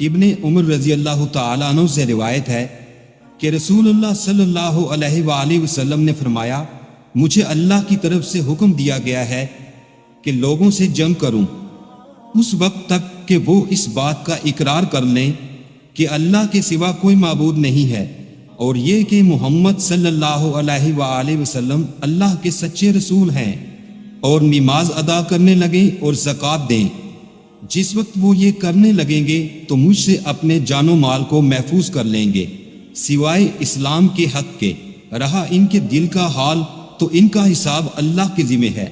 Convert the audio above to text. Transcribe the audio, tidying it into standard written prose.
ابن عمر رضی اللہ تعالیٰ عنہ سے روایت ہے کہ رسول اللہ صلی اللہ علیہ وآلہ وسلم نے فرمایا، مجھے اللہ کی طرف سے حکم دیا گیا ہے کہ لوگوں سے جنگ کروں اس وقت تک کہ وہ اس بات کا اقرار کر لیں کہ اللہ کے سوا کوئی معبود نہیں ہے، اور یہ کہ محمد صلی اللہ علیہ وآلہ وسلم اللہ کے سچے رسول ہیں، اور نماز ادا کرنے لگیں اور زکوٰۃ دیں۔ جس وقت وہ یہ کرنے لگیں گے تو مجھ سے اپنے جان و مال کو محفوظ کر لیں گے، سوائے اسلام کے حق کے۔ رہا ان کے دل کا حال تو ان کا حساب اللہ کے ذمہ ہے۔